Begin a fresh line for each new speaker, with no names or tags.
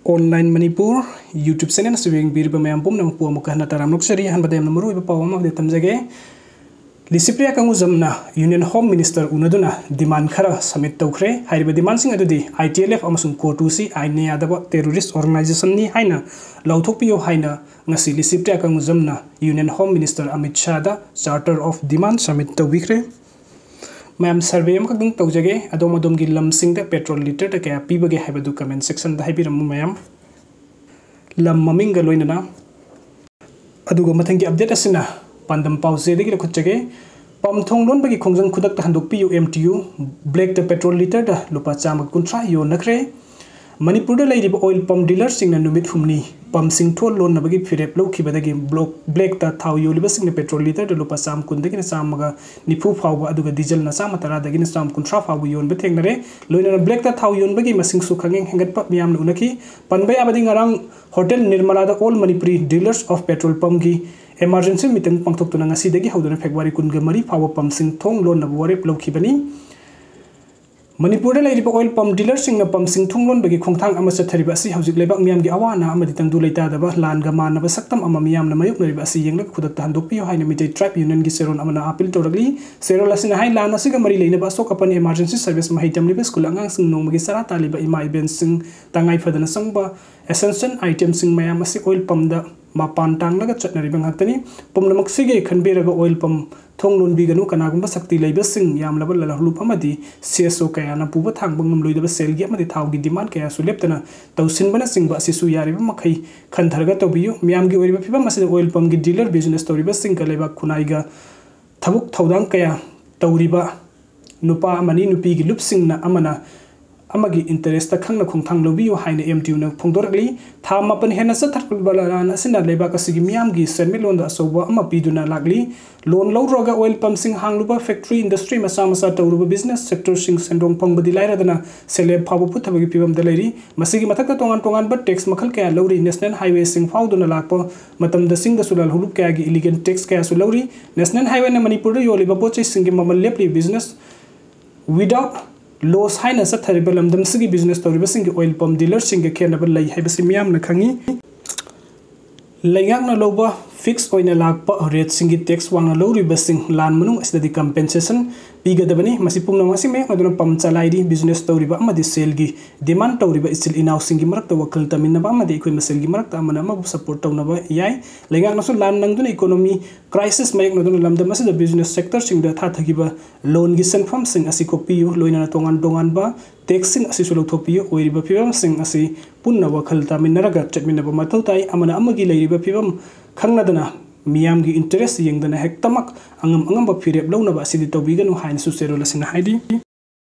Online Manipur YouTube channel suwing bir pemayam pum nang puam kahna taram luxury han badem namuru iba pawam de tamjage Lisipria kangu zamna Union Home Minister unaduna demand khara submit tawkhre haiba demand sing adudi ITLF amasung Cotu Aina Yadaba terrorist organization ni Haina Laothokpiyu Haina ngasi Lisipria kangu zamna Union Home Minister Amit Shah da Charter of Demand submit tawkhre Ma'am survey am kadung tawjage adom adom gi lam sing da petrol liter ta kaya pibage haibadu comment section da haibiram ma'am lam maminga loinana aduga mathangi update asina pandam pause de gi khutjage pam thonglon bagi khongjang khudak ta handokpiyu MTU black the petrol liter da lupa chama kuntra yo nakre Manipur da lairiba oil pump dealer singna numit humni pump sing thol lon nabagi firep lo khibadagi black ta thaw yo liba singna petrol liter da lupa sam kundagi na samaga nifu phawba aduga diesel na sama tara dagi na sam kuntra phawbu yon be thengnare loina black ta thaw yon bagi masing su khangeng hengat pa miyam na unaki panbai abadi ngarang hotel nirmala da all manipuri dealers of petrol pump gi emergency meeting pangthok tuna ngasi dagi hodona February kunga mari phawba pump sing thong lon na warep lo khibani Manipur da lairiba oil pump dealer sing na pump sing thunglon bagi khongthang ama sathariba asi hojik lebak miyam gi awana ama ditang du leita daba lan ga man na saktam ama miyam na mayuk nariba asi yenglak khudak ta handokpiyu haina mitai tribe union gi seron amana appeal toragli serol asina hai lan asiga mari leina ba sok apani emergency service mahitam liba school angang sing nong magi sara taliba ima event sing tangai phadana sangba essential item sing mayam asi oil pump da mapan tanglaga chatnariba ngakhtani pumnamak sige khanberaga oil pump thonglon biganu kanagumba sakti leiba sing yam labal lahlup amadi CSO kaya na puba thangbangam loidaba selgi amadi thawgi demand kaya su leptana tawsin bana singba asisu yariba makhai khantarga tobiyu miyam gi oriba phiba masida oil pump gi dealer business toriba sing kaleba khunaiga thabuk thawdang kaya tawriba nupa amani nupi gi lup sing na amana amagi interest ta khangna khongthang lobiyo haina MTU na phongdoragli tha mapan hena sa tharkul balana asina leba kasigi miyam gi senmi lon da soba ama piduna lagli loan lowroga oil pump sing hangluba factory industry masa masa tawruba business sector sing sendong pangbadi laira dana seleb phabu puthabagi pibam daleri masigi mathakta tongan ba tax makhal kaya lowri national highway sing fauduna lakpo matam da sing da sulal hulup kaya gi illegal tax kaya su lowri national highway na manipur da yoliba poche sing gi mamal lepli business without loss haina sa thariba lamdam sigi business toriba sing oil pump dealer sing ge khenaba lai haibasi miyam na khangi laingak na loba fix oina lakpa rate singi tax wang na lowriba sing lan manung asdadi compensation pigadabani masipum na masime aduna pam chalairi business toriba amadi selgi demand toriba still inaw singi marakta wakal taminna ba amadi ikoi maselgi marakta amana ma support tawnaba yai laingak na so lan nangduna economy crisis mayek naduna lamdam asida business sector sing da tha thagiba loan gi senfam sing asi kopiyu loina na tongan ba tax sing asi sulokthokpiyu oiriba phibam sing asi punna wakal taminaraga chatminaba mathau tai amana amagi leiriba phibam khangnadana miyam gi interest yengdana hektamak angam ba phirep lawnaba asidi tawbiganu hain su serol asina haidi